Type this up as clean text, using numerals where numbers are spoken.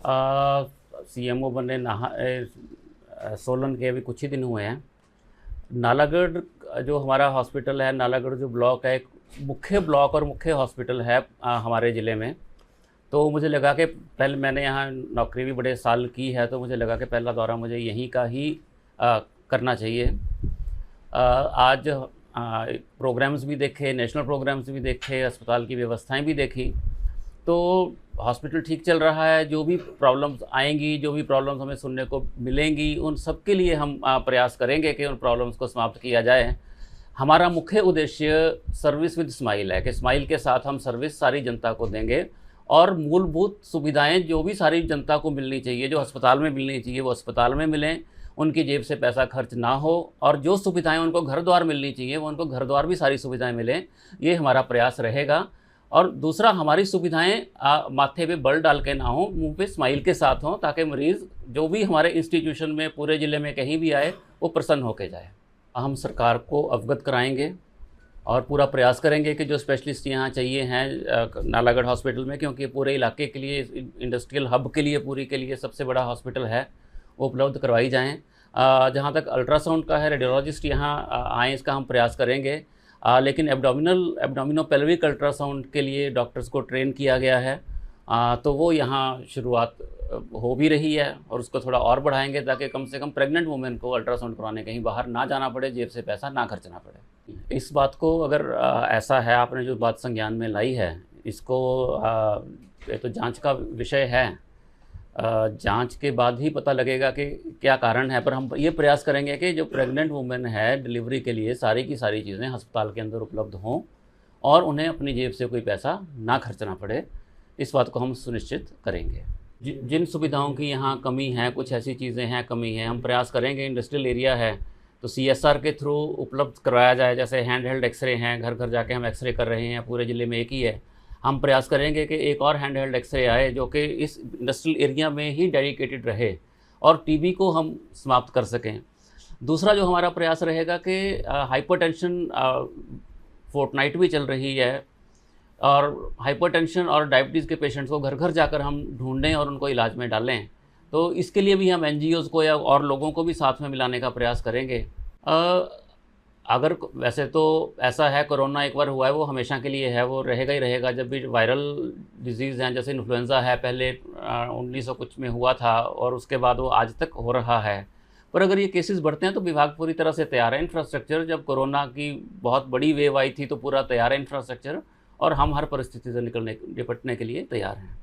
CMO बने सोलन के अभी कुछ ही दिन हुए हैं। नालागढ़ जो हमारा हॉस्पिटल है, नालागढ़ जो ब्लॉक है, एक मुख्य ब्लॉक और मुख्य हॉस्पिटल है हमारे ज़िले में। तो मुझे लगा कि पहले मैंने यहाँ नौकरी भी बड़े साल की है, तो मुझे लगा कि पहला दौरा मुझे यहीं का ही करना चाहिए। आज प्रोग्राम्स भी देखे, नेशनल प्रोग्राम्स भी देखे, अस्पताल की व्यवस्थाएं भी देखी। तो हॉस्पिटल ठीक चल रहा है। जो भी प्रॉब्लम्स आएंगी, जो भी प्रॉब्लम्स हमें सुनने को मिलेंगी, उन सब के लिए हम प्रयास करेंगे कि उन प्रॉब्लम्स को समाप्त किया जाए। हमारा मुख्य उद्देश्य सर्विस विद स्माइल है कि स्माइल के साथ हम सर्विस सारी जनता को देंगे और मूलभूत सुविधाएं जो भी सारी जनता को मिलनी चाहिए, जो अस्पताल में मिलनी चाहिए, वो अस्पताल में मिलें, उनकी जेब से पैसा खर्च ना हो, और जो सुविधाएं उनको घर द्वार मिलनी चाहिए वो उनको घर द्वार भी सारी सुविधाएं मिलें। ये हमारा प्रयास रहेगा। और दूसरा, हमारी सुविधाएं माथे पे बल डाल के ना हो, मुंह पे स्माइल के साथ हों, ताकि मरीज़ जो भी हमारे इंस्टीट्यूशन में पूरे ज़िले में कहीं भी आए वो प्रसन्न होकर जाए। हम सरकार को अवगत कराएंगे और पूरा प्रयास करेंगे कि जो स्पेशलिस्ट यहाँ चाहिए हैं नालागढ़ हॉस्पिटल में, क्योंकि पूरे इलाके के लिए, इंडस्ट्रियल हब के लिए, पूरी के लिए सबसे बड़ा हॉस्पिटल है, वो उपलब्ध करवाई जाएँ। जहाँ तक अल्ट्रासाउंड का है, रेडियोलॉजिस्ट यहाँ आएँ, इसका हम प्रयास करेंगे। लेकिन एब्डोमिनोपेल्विक अल्ट्रासाउंड के लिए डॉक्टर्स को ट्रेन किया गया है। तो वो यहाँ शुरुआत हो भी रही है और उसको थोड़ा और बढ़ाएंगे ताकि कम से कम प्रेग्नेंट वुमेन को अल्ट्रासाउंड करवाने कहीं बाहर ना जाना पड़े, जेब से पैसा ना खर्चना पड़े। इस बात को अगर ऐसा है, आपने जो बात संज्ञान में लाई है, इसको ये तो जांच का विषय है। जांच के बाद ही पता लगेगा कि क्या कारण है, पर हम ये प्रयास करेंगे कि जो प्रेग्नेंट वुमेन है, डिलीवरी के लिए सारी की सारी चीज़ें अस्पताल के अंदर उपलब्ध हों और उन्हें अपनी जेब से कोई पैसा ना खर्चना पड़े। इस बात को हम सुनिश्चित करेंगे। जिन सुविधाओं की यहाँ कमी है, कुछ ऐसी चीज़ें हैं कमी है, हम प्रयास करेंगे। इंडस्ट्रियल एरिया है तो CSR के थ्रू उपलब्ध करवाया जाए। जैसे हैंड हेल्ड एक्सरे हैं, घर घर जाके हम एक्सरे कर रहे हैं, पूरे ज़िले में एक ही है। हम प्रयास करेंगे कि एक और हैंड हेल्ड एक्सरे आए जो कि इस इंडस्ट्रियल एरिया में ही डेडिकेटेड रहे और टीबी को हम समाप्त कर सकें। दूसरा जो हमारा प्रयास रहेगा कि हाइपरटेंशन फोर्टनाइट भी चल रही है और हाइपरटेंशन और डायबिटीज़ के पेशेंट्स को घर घर जाकर हम ढूंढें और उनको इलाज में डालें। तो इसके लिए भी हम NGOs को या और लोगों को भी साथ में मिलाने का प्रयास करेंगे। अगर वैसे तो ऐसा है, कोरोना एक बार हुआ है, वो हमेशा के लिए है, वो रहेगा ही रहेगा। जब भी वायरल डिजीज़ हैं, जैसे इन्फ्लुएंज़ा है, पहले 1900 कुछ में हुआ था और उसके बाद वो आज तक हो रहा है। पर अगर ये केसेस बढ़ते हैं तो विभाग पूरी तरह से तैयार है। इंफ्रास्ट्रक्चर, जब कोरोना की बहुत बड़ी वेव आई थी तो पूरा तैयार है इंफ्रास्ट्रक्चर, और हम हर परिस्थिति से निपटने के लिए तैयार हैं।